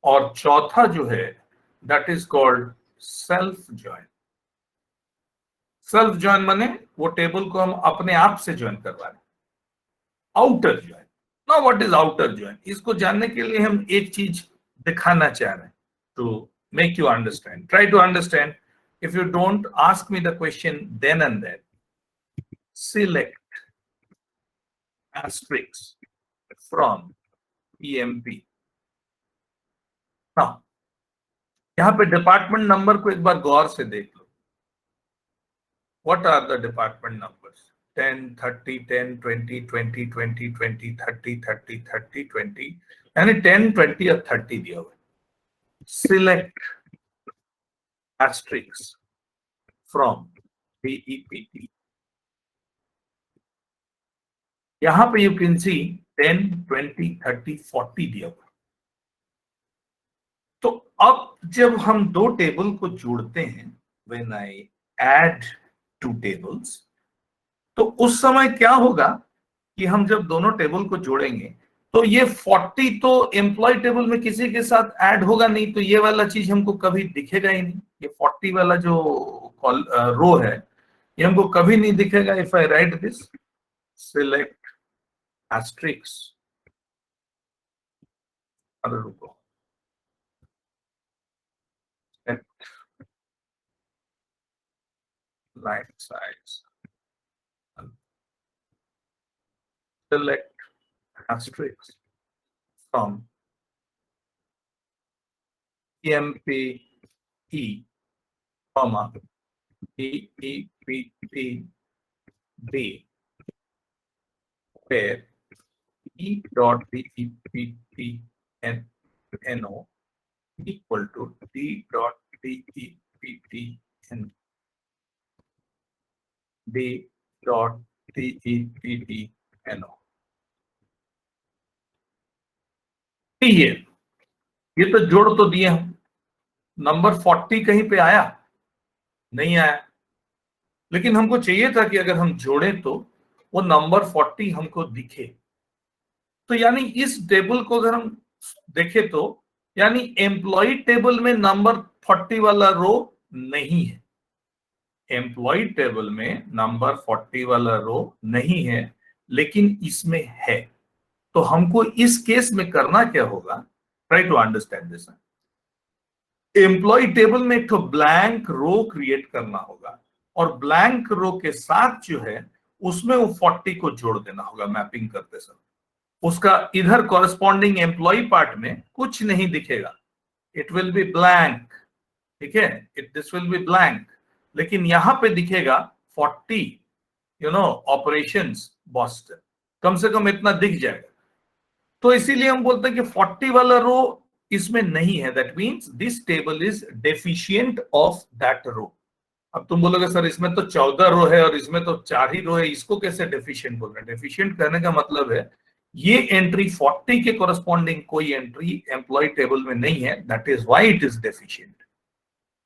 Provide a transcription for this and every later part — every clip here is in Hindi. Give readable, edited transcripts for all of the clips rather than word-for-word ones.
और चौथा जो है that is called self join. Self join माने वो टेबल को हम अपने आप से ज्वाइन करवा रहे हैं। Outer join, now what is outer join, इसको जानने के लिए हम एक चीज दिखाना चाह रहे हैं to make you understand, try to understand. If you don't ask me the question then and there, select asterisk from PMP। now यहां पे डिपार्टमेंट नंबर को एक बार गौर से देख लो। What are the department numbers? 10, 30, 10, 20, 20, 20, 20, 30, 30, 30, 20, यानी 10, 20 और 30 दिया हुआ है। Select asterisk from BEPT। यहां पे यू कैन सी 10, 20, 30, 40 दिया हुआ। तो अब जब हम दो टेबल को जोड़ते हैं, when I add two tables, तो उस समय क्या होगा कि हम जब दोनों टेबल को जोड़ेंगे तो ये 40 तो एम्प्लॉय टेबल में किसी के साथ ऐड होगा नहीं, तो ये वाला चीज हमको कभी दिखेगा ही नहीं। ये 40 वाला जो रो है ये हमको कभी नहीं दिखेगा। If I right this select asterisk, अरे रुको, line size, select asterisk from PMPE, comma BEPTD, where E dot BEPTNO equal to D dot DEPTN, D dot DEPTNO। ये तो जोड़ तो दिए हम, नंबर 40 कहीं पे आया नहीं आया, लेकिन हमको चाहिए था कि अगर हम जोड़ें तो वो नंबर 40 हमको दिखे। तो यानी इस टेबल को अगर हम देखें तो यानी एम्प्लॉय टेबल में नंबर 40 वाला रो नहीं है। एम्प्लॉय टेबल में नंबर 40 वाला रो नहीं है, लेकिन इसमें है। तो हमको इस केस में करना क्या होगा? Try to understand this. Employ table में एक तो ब्लैंक रो क्रिएट करना होगा और ब्लैंक रो के साथ जो है उसमें वो 40 को जोड़ देना होगा मैपिंग करते समय। उसका इधर कॉरेस्पॉन्डिंग एम्प्लॉय पार्ट में कुछ नहीं दिखेगा, इट विल बी ब्लैंक, ठीक है, दिस विल बी ब्लैंक, लेकिन यहां पे दिखेगा 40 ऑपरेशंस बॉस्टन, कम से कम इतना दिख जाएगा। तो इसीलिए हम बोलते हैं कि 40 वाला रो इसमें नहीं है, that means this table is deficient of that row. अब तुम बोलोगे सर इसमें तो 14 रो है और इसमें तो 4 ही रो है, इसको कैसे डेफिशिएंट बोल रहे हैं? डेफिशिएंट कहने का मतलब है ये एंट्री 40 के कॉरेस्पॉन्डिंग कोई एंट्री एम्प्लॉय टेबल में नहीं है, that is why it is deficient.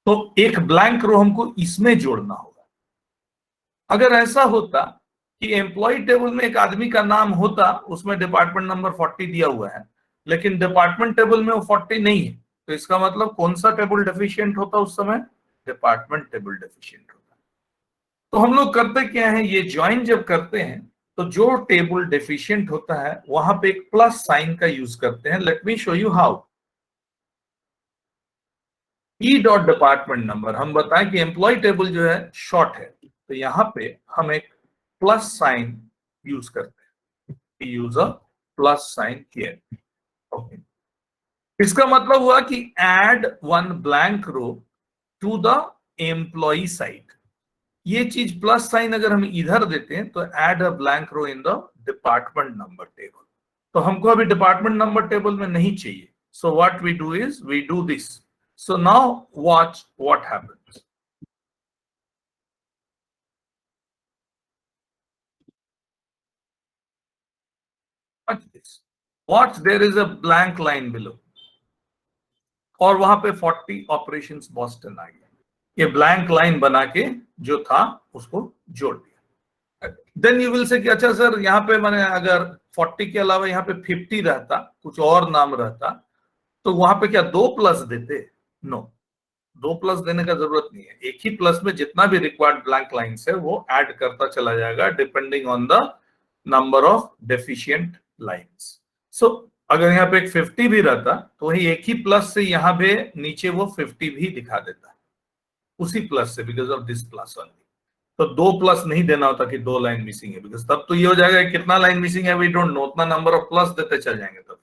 तो एक ब्लैंक रो हमको इसमें जोड़ना होगा। अगर ऐसा होता कि एम्प्लॉय टेबल में एक आदमी का नाम होता, उसमें डिपार्टमेंट नंबर 40 दिया हुआ है, लेकिन डिपार्टमेंट टेबल में वो 40 नहीं है, तो इसका मतलब कौन सा टेबल डेफिशिएंट होता उस समय? डिपार्टमेंट टेबल डेफिशिएंट होता। तो हम लोग करते क्या है, ये ज्वाइन जब करते हैं तो जो टेबल डेफिशिएंट होता है वहां पे एक प्लस साइन का यूज करते हैं। Let me show you how. E dot department number, हम बताएं कि एम्प्लॉय टेबल जो है शॉर्ट है, तो यहां पे हम एक प्लस साइन यूज करते हैं, use a plus sign here. Okay, इसका मतलब हुआ कि add one blank row to the employ side. ये चीज प्लस साइन अगर हम इधर देते हैं तो add a blank row in the department number table. तो हमको अभी डिपार्टमेंट नंबर टेबल में नहीं चाहिए, so what we do is we do this. So now watch what happens. Watch this. Watch, there is a blank line below और वहां पे 40 ऑपरेशंस बॉस्टन आ गया। ये ब्लैंक लाइन बना के जो था उसको जोड़ दिया। देन यू विल से कि अच्छा सर यहाँ पे मैंने अगर 40 के अलावा यहाँ पे 50 रहता, कुछ और नाम रहता, तो वहां पे क्या 2 प्लस देते? नो, 2 प्लस देने का जरूरत नहीं है। एक ही प्लस में जितना भी रिक्वायर्ड ब्लैंक लाइंस है वो ऐड करता चला जाएगा depending on the number of deficient lines. So अगर यहाँ पे एक 50 भी रहता तो वही एक ही प्लस से यहाँ पे नीचे वो 50 भी दिखा देता उसी प्लस से, because of this plus only. तो 2 प्लस नहीं देना होता कि 2 लाइन मिसिंग है, बिकॉज तब तो ये हो जाएगा कितना लाइन मिसिंग है वी डोंट नो, उतना नंबर ऑफ प्लस देते चल जाएंगे तब।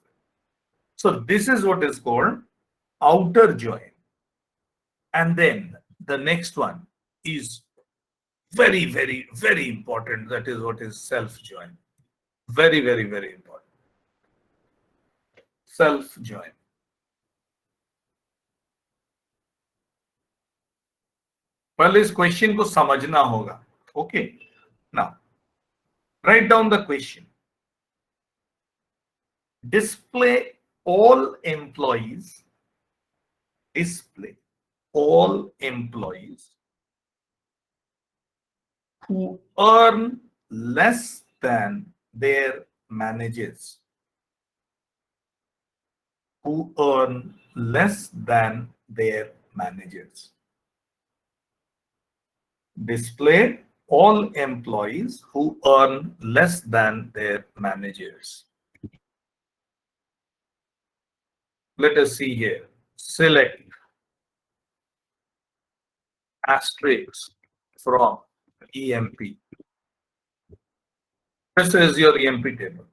So this is what is called outer join. And then the next one is very, very, very important. That is what is self join. Very, very, very important. Self join. पहले इस क्वेश्चन को समझना होगा। Okay, now write down the question. Display all employees, display all employees who earn less than their managers, who earn less than their managers. Display all employees who earn less than their managers. Let us see here. Select asterisk from EMP. This is your EMP table.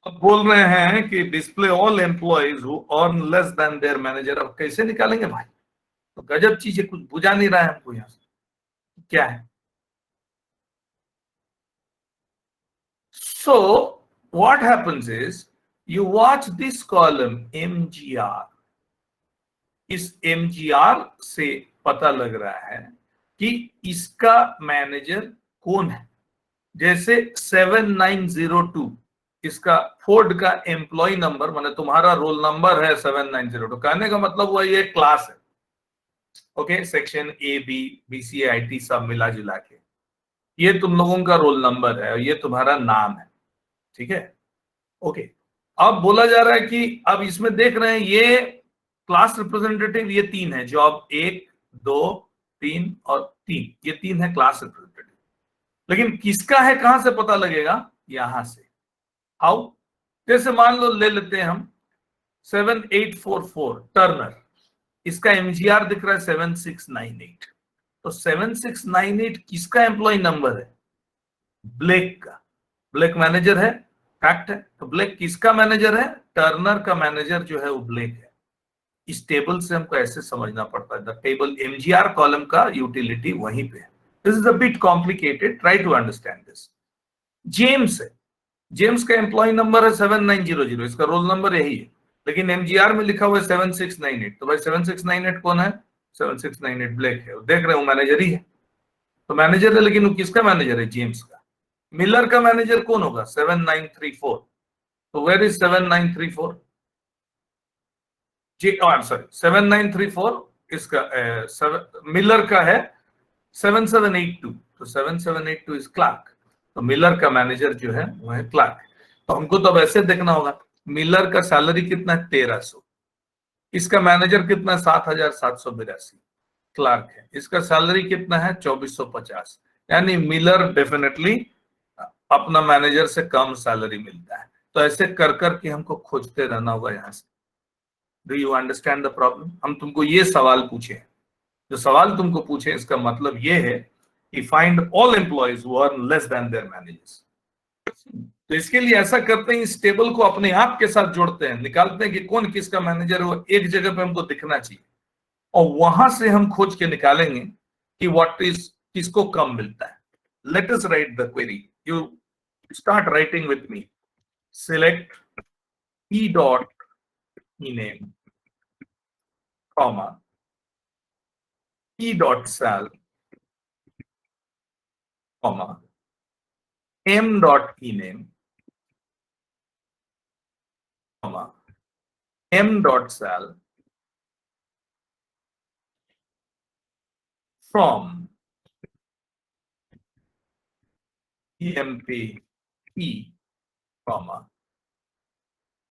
अब बोल रहे हैं कि display all employees who earn less than there manager. अब कैसे निकालेंगे भाई? तो गजब चीज है, कुछ बुझा नहीं रहा है हमको यहां से क्या है। So what happens is you watch this column MGR. इस MGR से पता लग रहा है कि इसका मैनेजर कौन है। जैसे 7902 इसका फोर्ड का एम्प्लॉय नंबर, माने तुम्हारा रोल नंबर है 7902। कहने का मतलब हुआ ये क्लास है। Okay, section A B BCIT सब मिला जुला के ये तुम लोगों का रोल नंबर है और ये तुम्हारा नाम है। ठीक है, ओके। अब बोला जा रहा है कि अब इसमें देख रहे हैं ये क्लास रिप्रेजेंटेटिव, ये 3 है, जॉब 1 2 3 और 3, ये 3 है क्लास रिप्रेजेंटेटिव। लेकिन किसका है कहां से पता लगेगा? यहां से। हाउ? जैसे मान लो ले लेते हैं हम 7844 टर्नर, इसका MGR दिख रहा है 7698। तो 7698 किसका एम्प्लॉय नंबर है? ब्लेक का। ब्लेक मैनेजर है, फैक्ट है। तो ब्लेक किसका मैनेजर है? टर्नर का मैनेजर जो है वो ब्लेक है। इस टेबल से हमको ऐसे समझना पड़ता है, द टेबल MGR कॉलम का यूटिलिटी वहीं पे है। This is a bit complicated, try to understand this. James है, जेम्स का एम्प्लॉय नंबर है 7900, इसका रोल नंबर यही है, लेकिन MGR में लिखा हुआ है 7698। तो भाई 7698 कौन है? 7698 ब्लेक है। देख रहे हो मैनेजर ही है, तो मैनेजर है, लेकिन वो किसका मैनेजर है? जेम्स का। मिलर का मैनेजर कौन होगा? 7934। तो वेयर इज 7934? जी आई एम सॉरी, 7934 इसका मिलर का है 7782। तो 7782 इज क्लार्क। तो मिलर का मैनेजर जो है वो है क्लार्क। तो हमको तो अब ऐसे देखना होगा, मिलर का सैलरी कितना है? 1300। इसका मैनेजर कितना है? 7782। क्लार्क है, इसका सैलरी कितना है? 2450। यानी मिलर डेफिनेटली अपना मैनेजर से कम सैलरी मिलता है। तो ऐसे कर करके हमको खोजते रहना होगा यहां से। Do you understand the problem? हम तुमको ये सवाल पूछे, जो सवाल तुमको पूछे इसका मतलब ये है कि find all employees who earn less than their managers. तो इसके लिए ऐसा करते हैं, इस टेबल को अपने आप के साथ जोड़ते हैं, निकालते हैं कि कौन किसका मैनेजर है, वो एक जगह पे हमको दिखना चाहिए और वहां से हम खोज के निकालेंगे कि व्हाट इज किसको कम मिलता है। Let us right the query. You start writing with me. Select E dot ename, comma E dot sal, comma M dot ename, comma M dot sal from EMP E, comma